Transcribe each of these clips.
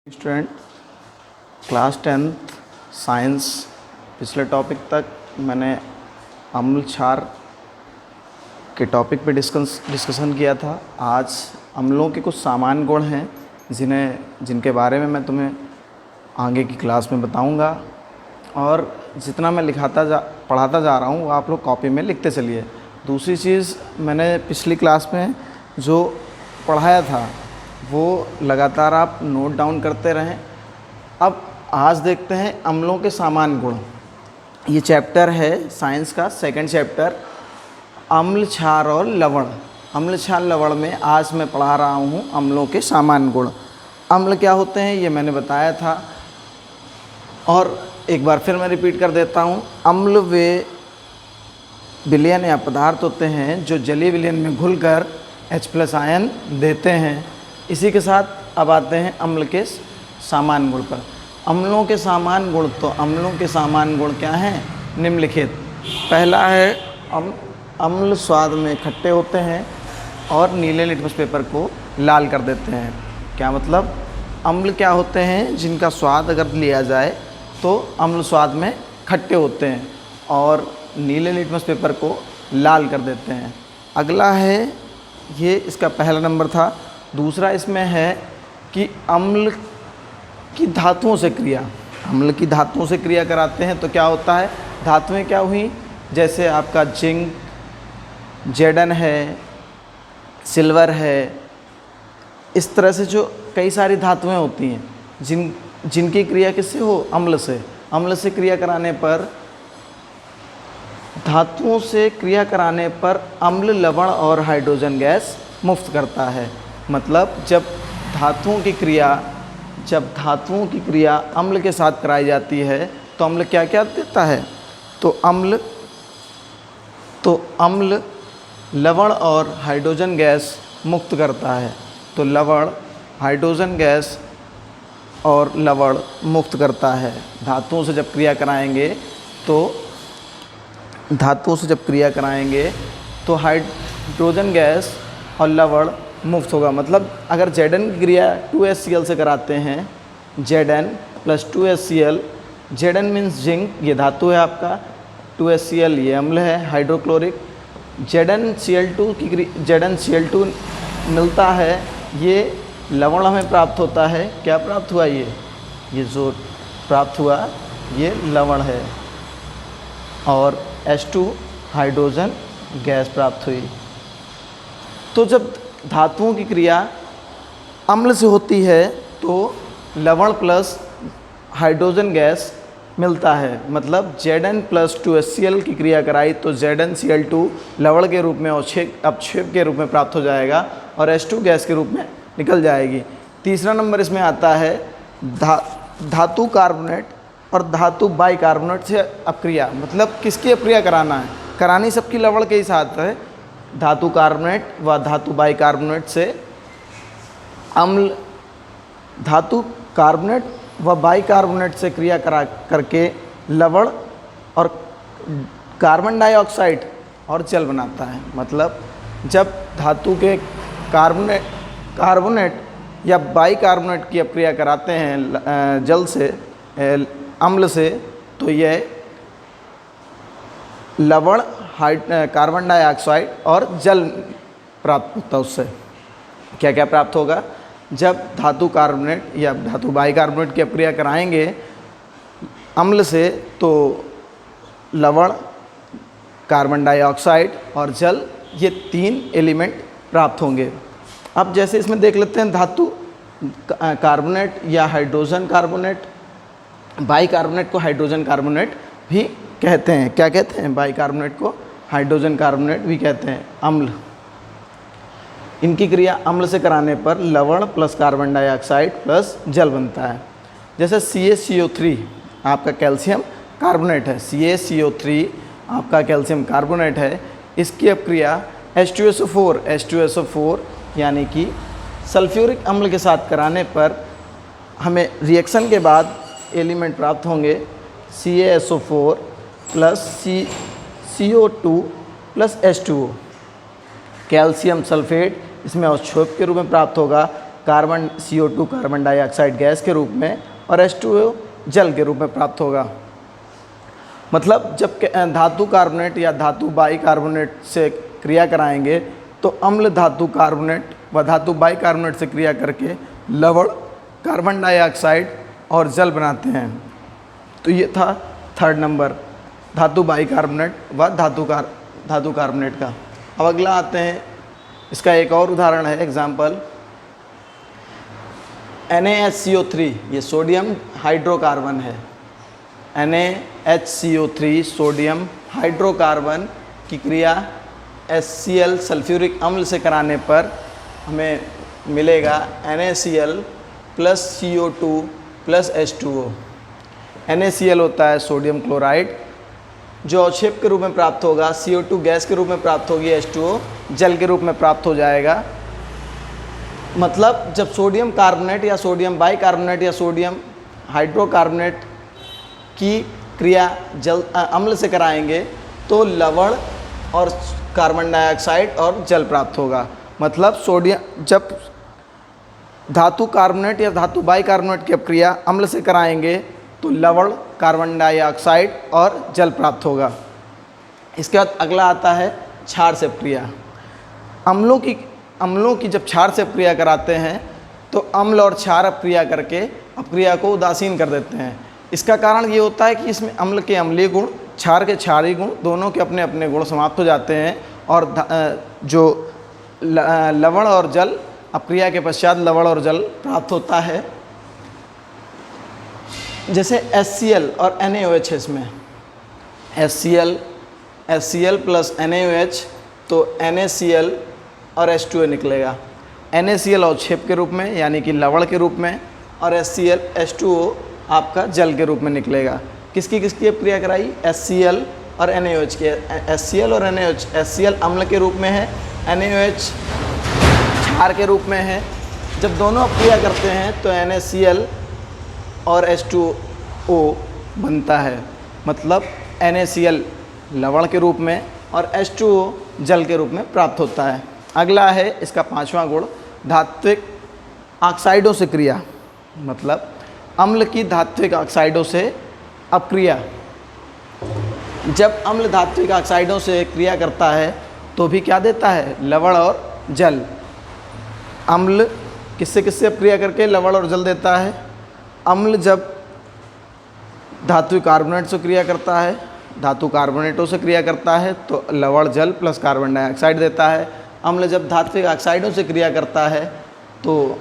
Student class 10th science पिछले topic तक मैंने अम्ल क्षार के टॉपिक पे डिस्कशन किया था। आज अम्लों के कुछ सामान्य गुण हैं जिनके बारे में मैं तुम्हें आगे की क्लास में बताऊंगा, और जितना मैं पढ़ाता जा रहा हूँ वो आप लोग कॉपी में लिखते चलिए। दूसरी चीज़, मैंने पिछली क्लास में जो पढ़ाया था वो लगातार आप नोट डाउन करते रहें। अब आज देखते हैं अम्लों के सामान्य गुण। ये चैप्टर है साइंस का सेकंड चैप्टर, अम्ल क्षार और लवण। अम्ल क्षार लवण में आज मैं पढ़ा रहा हूँ अम्लों के सामान्य गुण। अम्ल क्या होते हैं ये मैंने बताया था, और एक बार फिर मैं रिपीट कर देता हूँ। अम्ल वे विलयन या पदार्थ होते हैं जो जलीय विलयन में घुलकर H+ आयन देते हैं। इसी के साथ अब आते हैं अम्ल के सामान्य गुण पर। अम्लों के सामान्य गुण, तो अम्लों के सामान्य गुण क्या हैं? निम्नलिखित। पहला है अम्ल स्वाद में खट्टे होते हैं और नीले लिटमस पेपर को लाल कर देते हैं। क्या मतलब? अम्ल क्या होते हैं जिनका स्वाद अगर लिया जाए तो अम्ल स्वाद में खट्टे होते हैं और नीले लिटमस पेपर को लाल कर देते हैं। अगला है, ये इसका पहला नंबर था। दूसरा इसमें है कि अम्ल की धातुओं से क्रिया, अम्ल की धातुओं से क्रिया कराते हैं तो क्या होता है? धातुएं क्या हुई? जैसे आपका जिंक, जेडन है, सिल्वर है, इस तरह से जो कई सारी धातुएं होती हैं जिनकी क्रिया किससे हो? अम्ल से। अम्ल से क्रिया कराने पर, धातुओं से क्रिया कराने पर अम्ल लवण और हाइड्रोजन गैस मुक्त करता है। मतलब जब धातुओं की क्रिया अम्ल के साथ कराई जाती है तो अम्ल क्या क्या देता है? तो अम्ल लवण और हाइड्रोजन गैस मुक्त करता है। तो लवण हाइड्रोजन गैस और लवण मुक्त करता है। धातुओं से जब क्रिया कराएंगे तो हाइड्रोजन गैस और लवण मुक्त होगा। मतलब अगर Zn की क्रिया 2HCl से कराते हैं, Zn + 2HCl, Zn means zinc, ये धातु है आपका, 2HCl ये अम्ल है हाइड्रोक्लोरिक। ZnCl2 मिलता है, ये लवण हमें प्राप्त होता है। क्या प्राप्त हुआ? ये जो प्राप्त हुआ ये लवण है, और H2 हाइड्रोजन गैस प्राप्त हुई। तो जब धातुओं की क्रिया अम्ल से होती है तो लवण प्लस हाइड्रोजन गैस मिलता है। मतलब Zn + 2HCl की क्रिया कराई तो ZnCl2 लवण के रूप में अपक्षेप के रूप में प्राप्त हो जाएगा और H2 गैस के रूप में निकल जाएगी। तीसरा नंबर इसमें आता है धातु कार्बोनेट और धातु बाइकार्बोनेट से अपक्रिया। मतलब किसकी अपक्रिया कराना है? करानी सबकी लवण के ही साथ है। धातु कार्बोनेट व धातु बाइकार्बोनेट से अम्ल, धातु कार्बोनेट व बाइकार्बोनेट से क्रिया करके लवण और कार्बन डाइऑक्साइड और जल बनाता है। मतलब जब धातु के कार्बोनेट या बाइकार्बोनेट की अपक्रिया कराते हैं जल से, अम्ल से, तो यह लवण, कार्बन डाइऑक्साइड और जल प्राप्त होता है। उससे क्या क्या प्राप्त होगा? जब धातु कार्बोनेट या धातु बाइकार्बोनेट की अपक्रिया कराएंगे अम्ल से तो लवण, कार्बन डाइऑक्साइड और जल, ये 3 एलिमेंट प्राप्त होंगे। अब जैसे इसमें देख लेते हैं, धातु कार्बोनेट या हाइड्रोजन कार्बोनेट, बाइकार्बोनेट को हाइड्रोजन कार्बोनेट भी कहते हैं। क्या कहते हैं? बाइकार्बोनेट को हाइड्रोजन कार्बोनेट भी कहते हैं। अम्ल, इनकी क्रिया अम्ल से कराने पर लवण प्लस कार्बन डाइऑक्साइड प्लस जल बनता है। जैसे CaCO3 आपका कैल्शियम कार्बोनेट है, CaCO3 आपका कैल्शियम कार्बोनेट है। इसकी अपक्रिया H2SO4 यानी कि सल्फ्यूरिक अम्ल के साथ कराने पर हमें रिएक्शन के बाद एलिमेंट प्राप्त होंगे CaSO4 + CO2 + H2O। Calcium sulphate इसमें अवक्षेप के रूप में प्राप्त होगा carbon CO2 carbon dioxide gas के रूप में और H2O जल के रूप में प्राप्त होगा। मतलब जब धातु कार्बोनेट या धातु बाइकार्बोनेट से क्रिया कराएंगे तो अम्ल धातु कार्बोनेट व धातु बाइकार्बोनेट से क्रिया करके लवण, कार्बन डाइऑक्साइड और जल बनाते हैं। तो ये था 3rd नंबर धातु बाइकार्बोनेट व धातु कार्बोनेट का। अब अगला आते हैं, इसका एक और उदाहरण है एग्जाम्पल NaHCO3, ये सोडियम हाइड्रोकार्बन है। NaHCO3 सोडियम हाइड्रोकार्बन की क्रिया HCl सल्फ्यूरिक अम्ल से कराने पर हमें मिलेगा NaCl plus CO2 plus H2O। NaCl होता है सोडियम क्लोराइड जो अवक्षेप के रूप में प्राप्त होगा, CO2 गैस के रूप में प्राप्त होगी, H2O जल के रूप में प्राप्त हो जाएगा। मतलब जब सोडियम कार्बोनेट या सोडियम बाइकार्बोनेट या सोडियम हाइड्रोकार्बोनेट की क्रिया अम्ल से कराएंगे तो लवण और कार्बन डाइऑक्साइड और जल प्राप्त होगा। मतलब सोडियम जब धातु कार्बोनेट या धातु बाइकार्बोनेट की क्रिया अम्ल से कराएंगे तो लवण, कार्बन डाइऑक्साइड और जल प्राप्त होगा। इसके बाद अगला आता है क्षार से क्रिया। अम्लों की जब क्षार से क्रिया कराते हैं तो अम्ल और क्षार अपक्रिया करके अपक्रिया को उदासीन कर देते हैं। इसका कारण ये होता है कि इसमें अम्ल के अम्लीय गुण, क्षार के क्षारीय गुण दोनों के अपने अपने गुण समाप्त हो जाते हैं और जो लवण और जल अपक्रिया के पश्चात लवण और जल प्राप्त होता है। जैसे HCl और NaOH है, इसमें HCl प्लस NaOH तो NaCl और H2O निकलेगा। NaCl अवक्षेप के रूप में यानी कि लवण के रूप में और H2O आपका जल के रूप में निकलेगा। किसकी किसकी क्रिया कराई? HCl और NaOH के। HCl और NaOH, HCl अम्ल के रूप में है, NaOH क्षार के रूप में है। जब दोनों क्रिया करते हैं तो NaCl और H2O बनता है। मतलब NaCl लवण के रूप में और H2O जल के रूप में प्राप्त होता है। अगला है इसका 5वां गुण धात्विक ऑक्साइडों से क्रिया। मतलब अम्ल की धात्विक ऑक्साइडों से अपक्रिया। जब अम्ल धात्विक ऑक्साइडों से क्रिया करता है तो भी क्या देता है? लवण और जल। अम्ल किससे किससे अपक्रिया करके लवण और जल देता है? अम्ल जब धातु कार्बोनेट से क्रिया करता है, धातु कार्बोनेटों से क्रिया करता है तो लवण जल प्लस कार्बन डाइऑक्साइड देता है। अम्ल जब धात्विक ऑक्साइडों से क्रिया करता है तो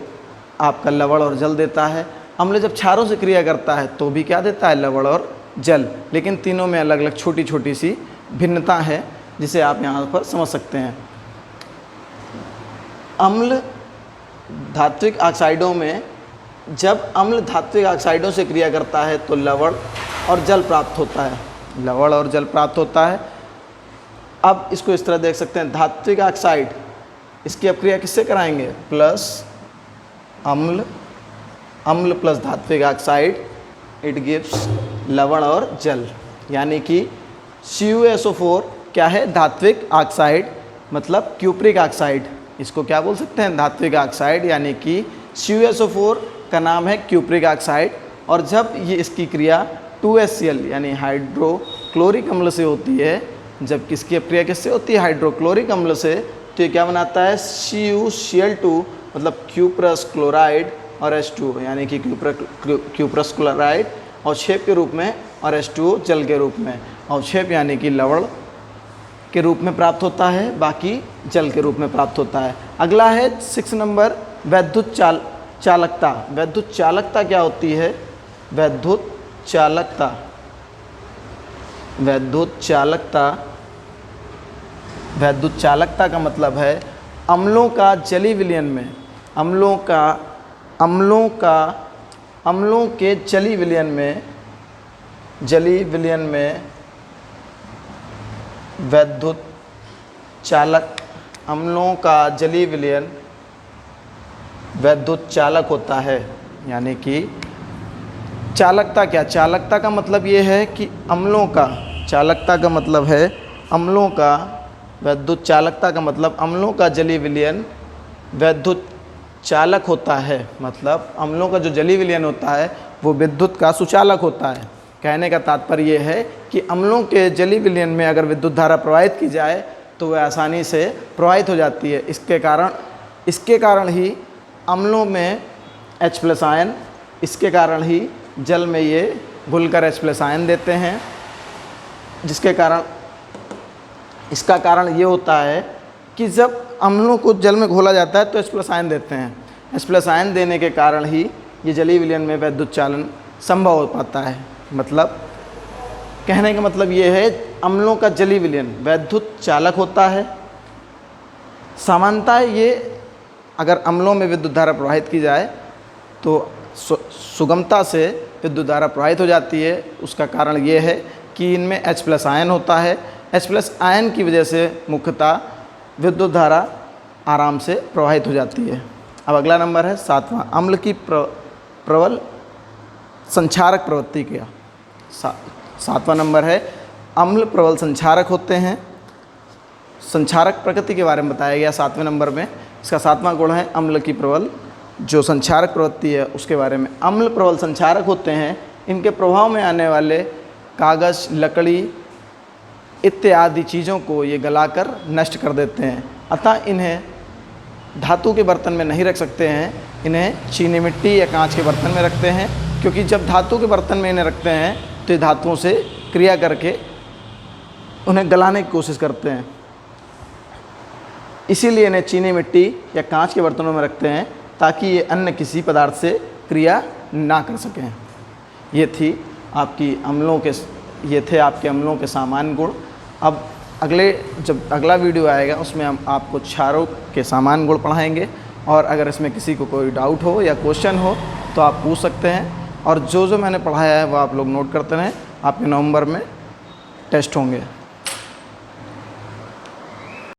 आपका लवण और जल देता है। अम्ल जब क्षारों से क्रिया करता है तो भी क्या देता है? लवण और जल। लेकिन तीनों में अलग अलग छोटी छोटी सी भिन्नता है जिसे आप यहाँ पर समझ सकते हैं। अम्ल धात्विक ऑक्साइडों में जब अम्ल धात्विक ऑक्साइडों से क्रिया करता है तो लवण और जल प्राप्त होता है, लवण और जल प्राप्त होता है। अब इसको इस तरह देख सकते हैं, धात्विक ऑक्साइड इसकी अपक्रिया किससे कराएंगे? प्लस अम्ल, अम्ल प्लस धात्विक ऑक्साइड इट गिव्स लवण और जल। यानी कि CuSO4 क्या है? धात्विक ऑक्साइड, मतलब क्यूप्रिक ऑक्साइड। इसको क्या बोल सकते हैं? धात्विक ऑक्साइड। यानी कि CuSO4 का नाम है क्यूप्रिक ऑक्साइड। और जब ये इसकी क्रिया 2HCl यानी हाइड्रोक्लोरिक अम्ल से होती है, जब किसकी क्रिया किससे होती है? हाइड्रोक्लोरिक अम्ल से, तो ये क्या बनाता है? CuCl2 मतलब क्यूप्रस क्लोराइड और H2O यानी कि क्यूप्रस क्लोराइड अवक्षेप के रूप में और H2O जल के रूप में। अवक्षेप यानी कि लवण के रूप में प्राप्त होता है, बाकी जल के रूप में प्राप्त होता है। अगला है 6 नंबर वैद्युत चालकता। वैद्युत चालकता क्या होती है? वैद्युत चालकता, वैद्युत चालकता, वैद्युत चालकता का मतलब है अम्लों का जलीय विलयन में, अम्लों के जलीय विलयन में वैद्युत चालक, अम्लों का जलीय विलयन वैद्युत चालक होता है। यानी कि चालकता क्या? चालकता का मतलब ये है कि अम्लों का, चालकता का मतलब है अम्लों का, वैद्युत चालकता का मतलब अम्लों का जलीय विलयन वैद्युत चालक होता है, मतलब अम्लों का जो जलीय विलयन होता है वो विद्युत का सुचालक होता है। कहने का तात्पर्य ये है कि अम्लों के जलीय विलयन में अगर विद्युत धारा प्रवाहित की जाए तो वह आसानी से प्रवाहित हो जाती है। इसके कारण ही अम्लों में H+ आयन, इसके कारण ही जल में ये घुलकर H+ आयन देते हैं, इसका कारण ये होता है कि जब अम्लों को जल में घोला जाता है तो H+ आयन देते हैं। H+ आयन देने के कारण ही ये जलीय विलयन में वैद्युत चालन संभव हो पाता है। मतलब कहने का मतलब ये है, अम्लों का जलीय विलयन वैद्युत चालक होता है। सामान्यतः ये अगर अम्लों में विद्युत धारा प्रवाहित की जाए तो सुगमता से विद्युत धारा प्रवाहित हो जाती है। उसका कारण ये है कि इनमें H+ आयन होता है। H+ आयन की वजह से मुख्यतः विद्युत धारा आराम से प्रवाहित हो जाती है। अब अगला नंबर है 7वां, अम्ल की प्रबल संक्षारक प्रवृत्ति का। 7वां नंबर है, अम्ल प्रबल संक्षारक होते हैं। संक्षारक प्रकृति के बारे में बताया गया 7वें नंबर में। इसका 7वां गुण है अम्ल की प्रबल जो संक्षारक प्रवृत्ति है उसके बारे में। अम्ल प्रबल संक्षारक होते हैं, इनके प्रभाव में आने वाले कागज़, लकड़ी इत्यादि चीज़ों को ये गलाकर नष्ट कर देते हैं। अतः इन्हें धातु के बर्तन में नहीं रख सकते हैं, इन्हें चीनी मिट्टी या कांच के बर्तन में रखते हैं, क्योंकि जब धातु के बर्तन में इन्हें रखते हैं तो ये धातुओं से क्रिया करके उन्हें गलाने की कोशिश करते हैं। इसीलिए इन्हें चीनी मिट्टी या कांच के बर्तनों में रखते हैं ताकि ये अन्य किसी पदार्थ से क्रिया ना कर सकें। ये थे आपके अम्लों के सामान्य गुण। अब जब अगला वीडियो आएगा उसमें हम आपको क्षारों के सामान्य गुण पढ़ाएंगे, और अगर इसमें किसी को कोई डाउट हो या क्वेश्चन हो तो आप पूछ सकते हैं। और जो मैंने पढ़ाया है वो आप लोग नोट करते रहें, आपके नवंबर में टेस्ट होंगे।